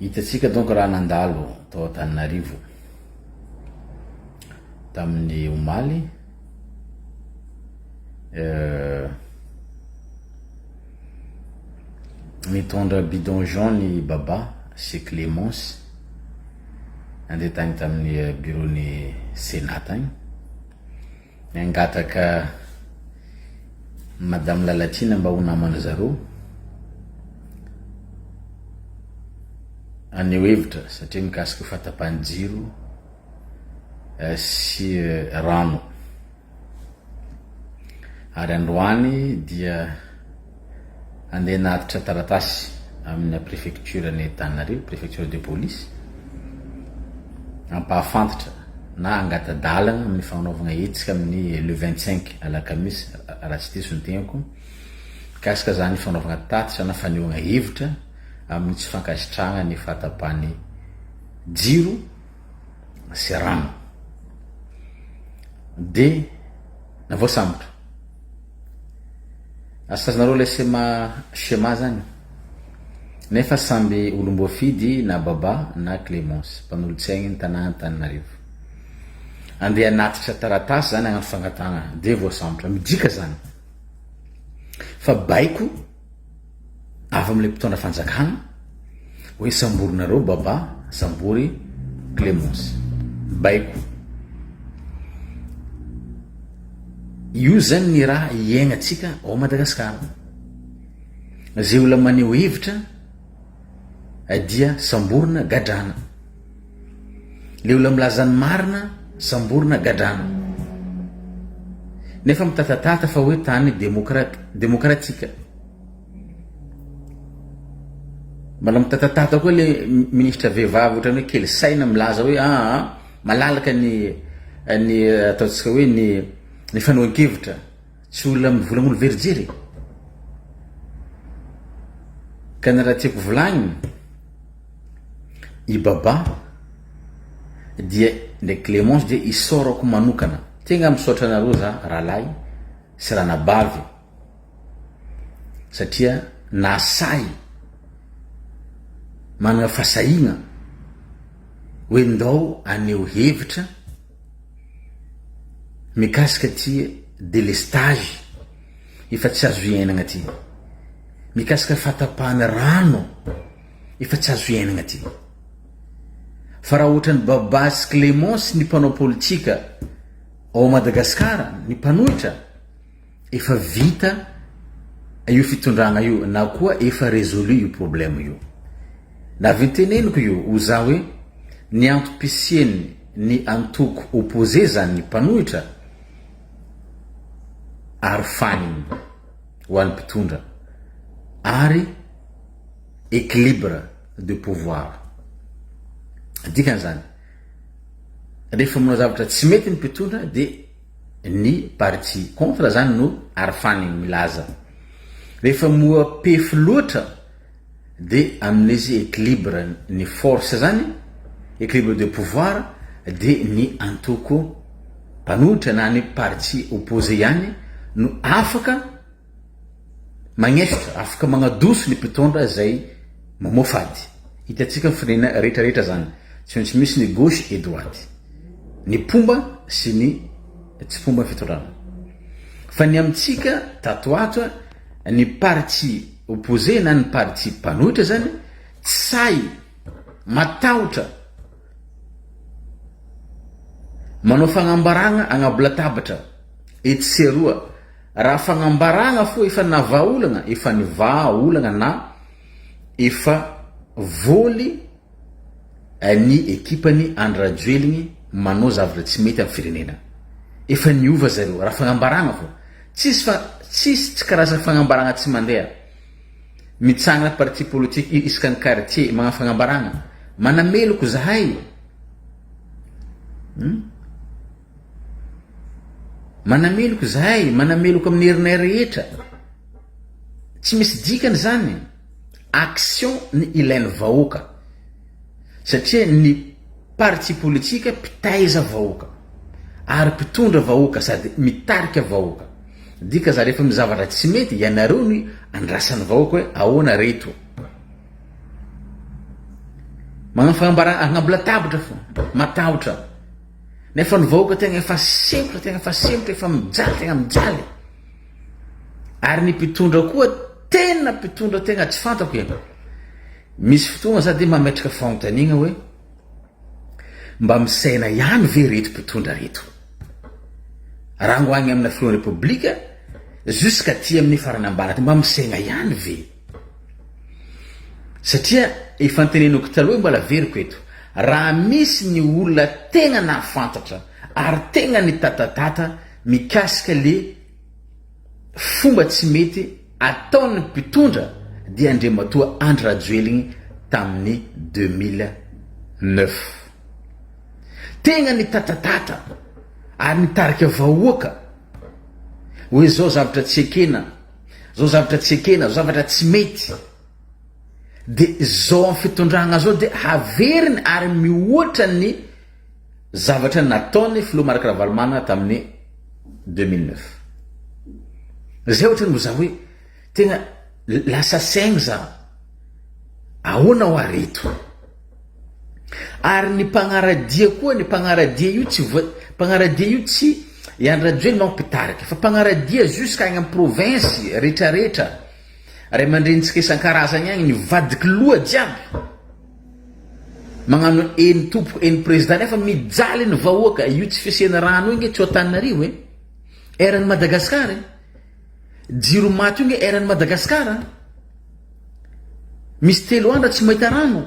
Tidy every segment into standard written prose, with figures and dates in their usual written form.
Hitatsika donc raha nandalo tao Antananarivo tamin'ny omaly mitondra bidon jaune baba chez Clémence andeha tany tamin'ny bureau-ny Sénat tany nangataka madame LALATIANA mba ho namana zareo aneo hevitra satria mikasika fahatapahan'ny jiro sy rano ary androany dia andeha natitra taratasy amin'ny préfecture ny Antananarivo, préfecture de police ampahafantatra na angata-dalana amin'ny fanaovana hetsika amin'ny le 25 alakamisy raha tsy diso ny tegnako mikasika zany fanaovana tatitra na fanehoana hevitra amin'ny tsy fankasitrahana ny fahatapahan'ny jiro sy rano de navoasambotra asazanareo le shema zany nefa samby olomboafidy na baba na Clémence mpanolotsaigny ny tanàna Antananarivo andeha natitra taratasy zany agnano fangatana de voasambotra midika zany fa baiko avy amile mpitondra fanjakana hoe samborinareo baba sambory Clémence baiko io zany ny raha iaignatsika ao Madagasikara zay olona maneho hevitra dia samborina gadrana le olona milazany marina samborina gadrana nefa mitatatata fa hoe tany demokratika mbala mitatatata koa le ministra vehivavy ohatrany hoe kely saina milaza hoe malalaka ny ataontsika hoe ny fanohan-kevitra tsy olona mivolamolo verijery ka na raha tiako volagny i baba dia le Clémence dia isorako manokana tegna misaotra anareo za rahalahy sy ranabavy satria nasay manana fasahigna hoe ndao aneo hevitra mikasika ty délestage efa tsy azo iainagna ty mikasika fahatapahana rano efa tsy azo iainagna ty fa raha ohatrany baba sy Clémence ny mpanao politika ao Madagasikara ny mpanohitra efa vita io fitondragna io na koa efa résolu io problème io na viteneniko io ho za hoe ny antopisieny ny antoko opposé zany ny mpanohitra ary faniny ho an'ny mpitondra ary équilibre de pouvoir dikan'izany rehefa manao zavatra tsy mety ny mpitondra de ny parti contre zany no ary faniny milaza rehefa moa pefy loatra de amin'izy équilibre ny force zany équilibre de pouvoir de ny antoko mpanohitra na ny parti opposé ihany no afaka magnefitra afaka magnadoso ny mpitondra zay mamofady hitatsika firenena rehetrarehetra zany tsy misy ny gauche et droite ny pomba sy ny tsy pomba fitondrana fa ny amitsika tatoato ny parti opposé na ny parti mpanohitra zany tsay matahotra manao fagnambaragna agnaby latabatra etseroa raha fagnambaragna fo efa navaolagna efa nivaolagna na efa voly ny ekipany andrajoeligny manao zavatra tsy mety amin'ny firenena efa niova zareo raha fagnambaragna fo tsisy tsy karaza fagnambaragna tsy mandeha mitsangana parti politique isaka ny quartier magna fagnambaragna manameloko zahay manameloko zahay manameloko amin'ny herinay rehetra tsy misy dikany zany action ny ilainy vahoaka satria ny parti politika mpitaiza vahoaka ary mpitondra vahoaka sady mitarika vahoaka dika za rehefa mizavatra tsy mety ianareo ny andrasan'ny vahoaka hoe ahoana reto magnano fagnambarana agnambola tabatra fo matahotra nefa ny vahoaka tegna efa sempotra efa mijaly tegna mijaly ary ny mpitondra koa tena mpitondra tegna tsy fantako e misy fotoana za de mametraka fanontaniana hoe mba misaina ihany ve reto mpitondra reto raha ngoagny amina filohan'ny republika jusqu'à ty amin'ny farany ambara mba misaina ihany ve satria efa anteneniko taloha mbola veriko eto raha misy ny olona tegna nahafantatra ary tegna ny tatatata mikasika le fomba tsy mety ataon'ny mpitondra dia Andriamatoa Andry Rajoelina tamin'ny 2009 tegna ny tatatata ary nitarika vahoaka hoe zao zavatra tsy ekena zao zavatra tsy ekena zao zavatra tsy mety de zao amin'ny fitondragna zao de haveriny ary mihoatra ny zavatra nataony filoha Marc-Ravalomanana tamin'ny 2009 zay ohatra ny zaho hoe tegna lasa saigny za ahoana ho areto ary ny mpagnaradia koa ny mpagnaradia io tsy mpagnaradia io tsy iandrajoely mampitarika fa mpagnaradia jusqu'à agny amin'ny province rehetrarehetra ray mandrenitsika isan-karazany agny ny vadiky loha jiaby magnano eny tompo eny président nefa mijaly ny vahoaka io tsy fisiana rano io nge tsy Antananarivo eran'ny Madagasikara jiro maty io nge eran'ny Madagasikara misy 3 andro tsy mahita rano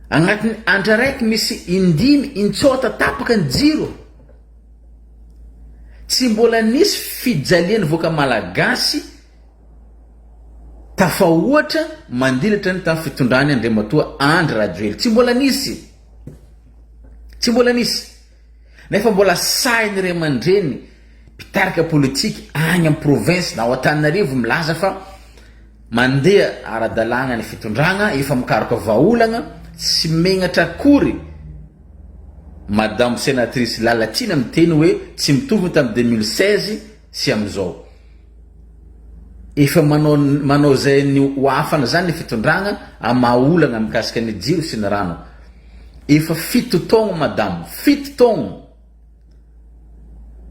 agnatin'ny andro raiky misy 5 tapaka ny jiro tsy mbola nisy fijaliany voaka malagasy tafahoatra mandilatra ny tamin'ny fitondrany Andriamatoa Andry Rajoelina tsy mbola nisy nefa mbola sainy ray aman-dreny mpitarika politika agny amin'ny province na ao Antananarivo milaza fa mandeha ara-dalàna ny fitondragna efa mikaroka vahaolagna tsy megnatra akory madame sénatrice LALATIANA miteny hoe tsy mitovy tamin'ny 2016 sy amizao efa manao zay ny hoafana zany ny fitondragna amaolagna mikasika ny jiro sy ny rano efa 7 taogno madame 7 taogno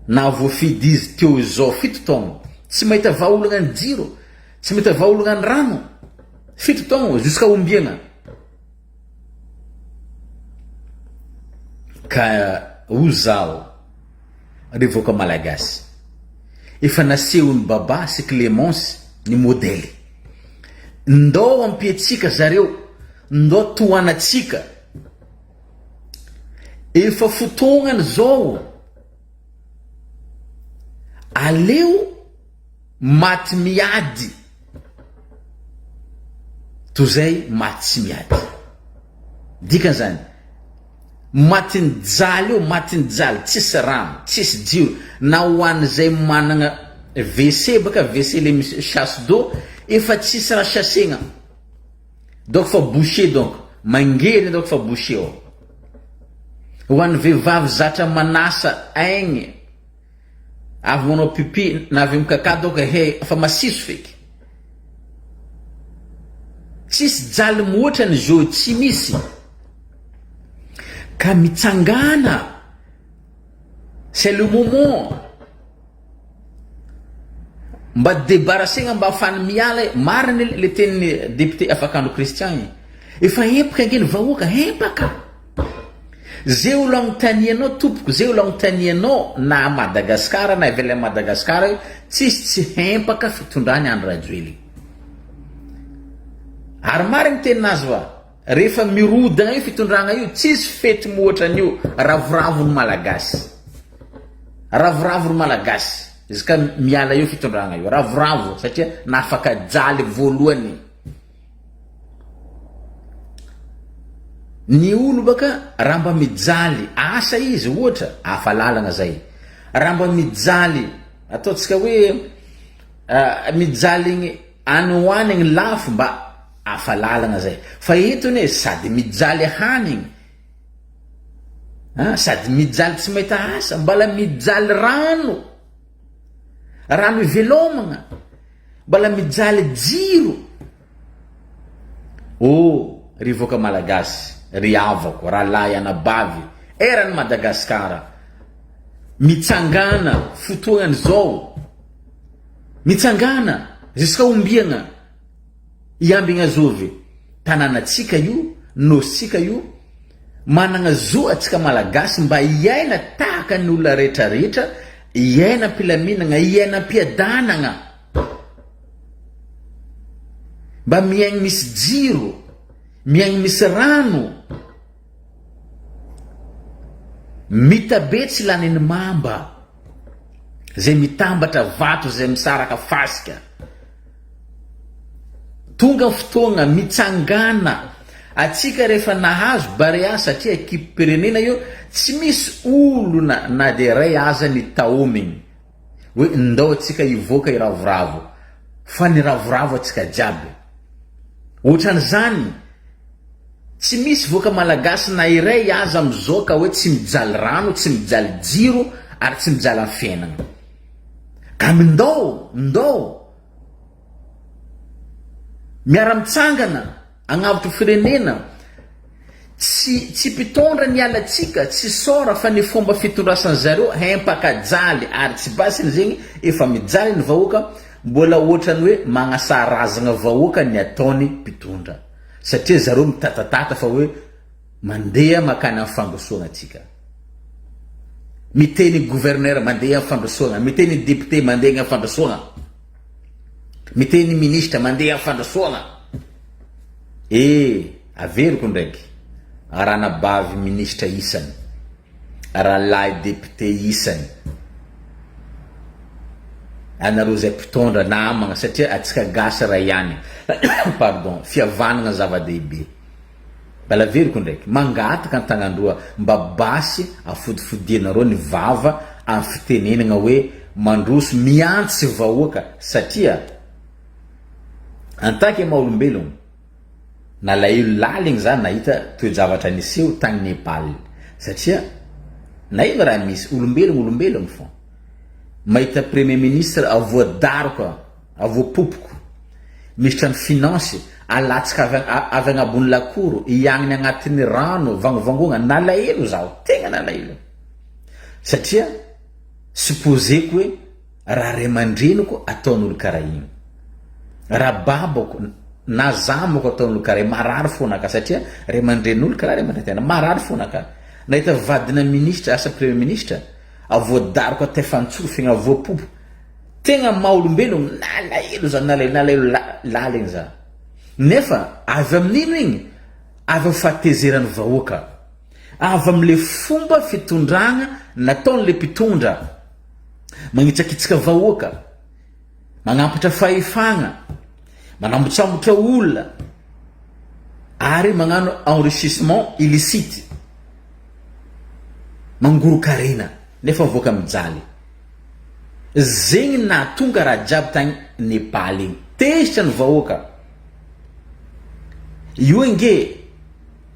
na voafidy izy teo zao 7 taogno tsy mahita vahaolagna ny jiro tsy mahita vahaolagna ny rano 7 taogno jusqu'à ombiagna ka uzao revoka malagasy efa nasehony baba sy Clémence ny modèle ndao ampiatsika zareo ndao toanatsika efa fotognany zao aleo maty miady tozay maty sy miady dikany zany matiny jaly io matiny jaly tsisy rano tsisy jiro na hoany zay managna WC baka WC le misy chasse d'eau efa tsisy raha chasegna donc fa boucher donc mangery donc fa boucher hoany vehivavy zatra manasa aigny avy manao pipi na avy mikaka donc fa masiso feky tsisy jaly moatra ny jo tsy misy ka mitsangana c'est le moment mba débarrassegna mba afany miala mariny le tenin'ny député Afakandro Christian efa empaka angeny vahoaka empaka zay olo agnontanianao tompoko zay olo agnontanianao na Madagasikara na ivelany Madagasikara tsisy tsy empaka fitondrany Andry Rajoelina ary mariny teninazy va rehefa mirodagna io fitondragna io tsisy fety moatra an'io ravoravony malagasy izy ka miala io fitondragna io ravoravo satria nafaka jaly voalohany ny olo baka raha mba mijaly asa izy ohatra afalalagna zay raha mba mijaly ataotsika hoe mijaly igny anohanigny lafo mba afalalagna zay fa etony sady mijaly hanigny sady mijaly tsy mahita asa mbala mijaly rano ivelomagna mbala mijaly jiro ry voaka malagasy, ry avako, rahalahy anabavy, eran'ny Madagasikara, mitsangana fotoanany zao, mitsangana ziska ombiagna iambigna zovy tanànatsika io, nosika io, managna zo atsika malagasy mba iaina tahaka ny olona rehetrarehetra, iaina mpilaminagna, iaina mpiadanagna, mba miaigny misy jiro, miaigny misy rano, mitabe tsy laniny mamba, zay mitambatra vato zay misaraka fasika, tonga fotoagna mitsangana atsika rehefa nahazo barea satria ekipe pirenena io tsy misy olona na de ray aza ny taomigny hoe ndao atsika ivoaka iravoravo, fa ny ravoravo atsika jiaby. Ohatran'izany tsy misy voaka malagasy na iray aza mizoaka hoe tsy mijaly rano, tsy mijaly jiro ary tsy mijaly fiainana. Ka ndao miara-mitsangana agnavotro firenena, tsy mpitondra ny alatsika, tsy sora fa ny fomba fitondrasany zareo hempakajaly ary tsy basiny zegny efa mijaly ny vahoaka, mbola ohatrany hoe magnasarazagna vahoaka ny ataony mpitondra, satria zareo mitatatata fa hoe mandeha makany amin'ny fandrosoagna atsika, miteny gouverneur mandeha amin'ny fandrosoagna, miteny député mandeha amin'ny fandrosoagna, miteny ministre mandeha amin'ny fandrosoagna. Averiko ndraiky aranabavy ministre isany, rahalahy député isany, anareo zay mpitondra namagna satria atsika gasy ra ihany pardon, fiavanagna zava-dehibe. Bala veriko ndraiky mangataka an-tagnandroa mba basy afodifodianareo ny vava amin'ny fitenenagna hoe mandroso miantsy vahoaka, satria antaky maha-olombelogno nalaelo laligny zany nahita toe-javatra niseho tagny Nepal, satria naino raha misy olombelogno fo mahita premier ministre avoadaroko, avoapopoko, ministre ny finance alatsika avy agnabony lakoro iagniny agnatin'ny rano vangovangoagna, nalaelo zaho, tegna nalaelo, satria supposeko hoe raha ray aman-dreniko ataon'olo karaha igny, raha babako na zamako ataon'olo karaha marary fonaka, satria ray aman-dren'olo karaha ray aman-dren'olo marary fonaka. Nahita vadina ministre, asa premier ministre avoadariko atefantsofigna avoapopo, tegna maha-olombelogno nalaelo za, nalaelo laligny za, nefa avy amin'ino igny, avy amin'ny fahatezerany vahoaka, avy amin'le fomba fitondragna nataon'le mpitondra, magnitsakitsaka vahoaka, magnampotra fahefagna, manambotsambotra olona ary magnano enrichissement illicite, mangoro-karena nefa voaka mijaly. Zegny nahatonga raha jiaby tagny Nepal igny, tezitra ny vahoaka io nge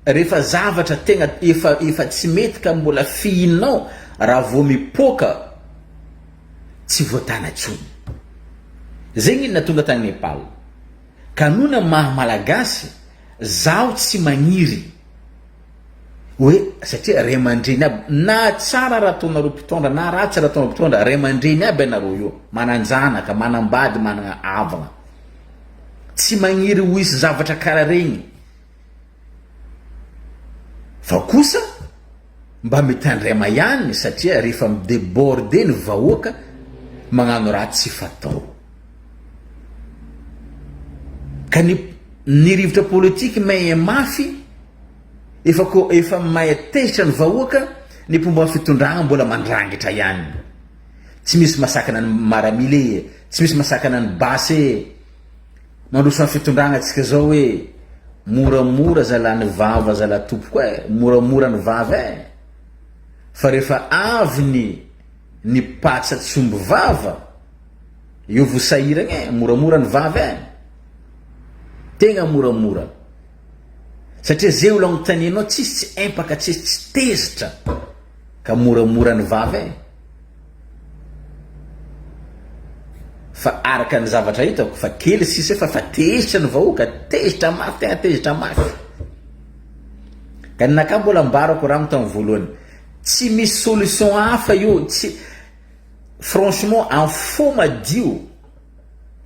rehefa zavatra tegna efa tsy mety ka mbola fihinao raha vo mipoka tsy voatana tsony. Zegny natonga tagny Nepal. Kanona maha malagasy zaho tsy magniry hoe satria ray aman-dreny aby na tsara raha ataonareo mpitondra na ratsy raha ataonareo mpitondra, ray aman-dreny aby anareo io, mananjanaka, manambady, manana avagna, tsy magniry ho isy zavatra karaha regny, fa kosa mba mitandrema ihany, satria rehefa mideborde ny vahoaka magnano raha tsy fatao. Ka ny rivotra politika mahay mafy, efa mahay tezitra ny vahoaka, ny mpomba fitondragna mbola mandrangitra ihany, tsy misy masakana ny maramile, tsy misy masakana ny basy, mandroso ny fitondragna atsika zao hoe moramora zala ny vava zala tompoko moramora ny vava fa rehefa avy ny patsa tsombo vava io vosahiragna moramora ny vava tegna moramora, satria zay olo agnontanianao tsisy tsy empaka, tsisy tezitra, ka moramora ny vava fa araka ny zavatra hitako fa kely sisy fa tezitra ny vahoaka, tezitra mafy, tegna tezitra mafy. Kanaka mbola mbarako raha mitany voalohany tsy misy solution hafa io tsy franchement en faux madio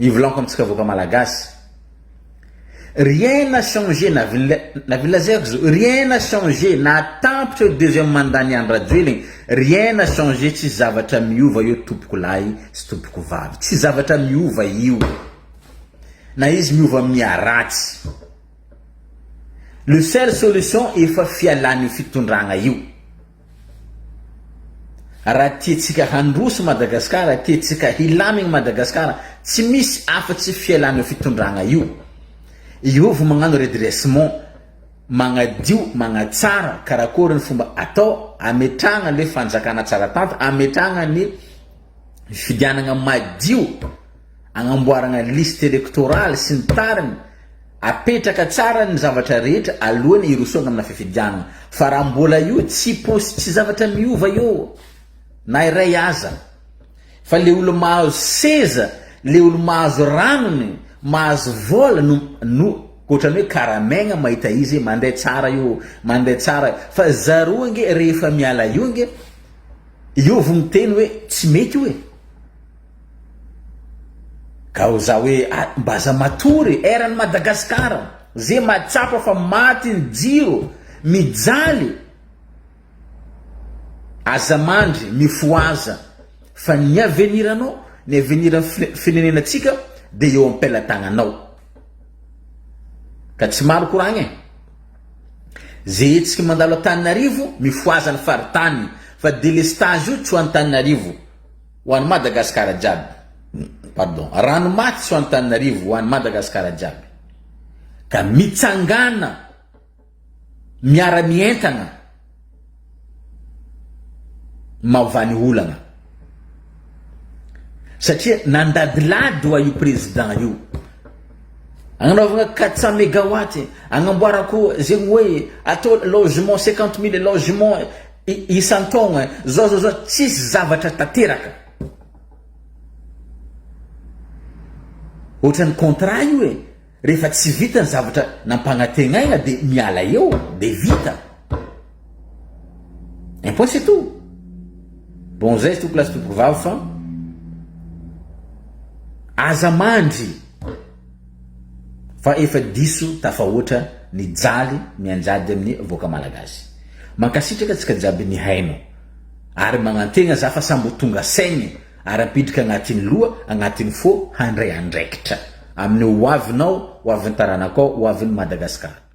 ivolanko amitsika voka malagasy rien n'a changé na vilazeko zo rien n'a changé na tampitra deuxième mandat ni andra dwelling rien n'a changé tsy zavatra miova io tompoko lahy sy tompoko vavy tsy zavatra miova io na izy miova miaratsy le seule solution efa fialany fitondragna io raha tiatsika handroso Madagasikara tiatsika hilamigny Madagasikara tsy misy afa-tsy fialany fitondragna io vo magnano redressement magnadio magnatsara karakory ny fomba atao ametragna le fanjakana tsara tanto ametragna ny fidianagna madio agnamboaragna liste électorale sy ny tariny apetraka tsara ny zavatra rehetra alohany irosogna amina fifidianagna fa raha mbola io tsy tsy zavatra miova io na iray aza fa le olo mahazo seza le olo mahazo ranony mahazo vola no kotrany hoe karamegna mahita izy mandeha tsara io mandeha tsara fa zaro nge rehefa miala io nge io vo miteny hoe tsy mety hoe ka ho za hoe mbaza matory eran'ny Madagasikara ze matsapa fa maty ny jiro mijaly azamandry mifohaza fa ny aveniranao ny avenir firenenantsika de eo ampelatagnanao ka tsy maro koragny ze etsika mandalo Antananarivo mifohaza ny faritany fa délestage io tsy ho Antananarivo ho an'ny Madagasikara jiaby pardon rano maty tsy ho Antananarivo ho an'ny Madagasikara jiaby ka mitsangana miara-mientagna mahavany olagna satria nandadilady ho io président io agnanovagna 400 mégawatts agnamboarako zegny hoe atao logement 50 000 logement isan-taogna zao tsisy zavatra tanteraka ohatran'ny contrat io hoe rehefa tsy vita ny zavatra nampagnategnaigna de miala eo de vita un point c'est tout bon zay toko lasy toko vavy fa aza mandry fa efa diso tafahoatra ny jaly mianjady amin'ny voka malagasy mankasitraka tsika jiaby ny haino ary magnantegna za fa sambo tonga saigny ary apidrika agnatin'ny loha agnatin'ny fo handray andraikitra amin'ny hoavinao hoavin'ny taranakao hoavin'ny Madagasikara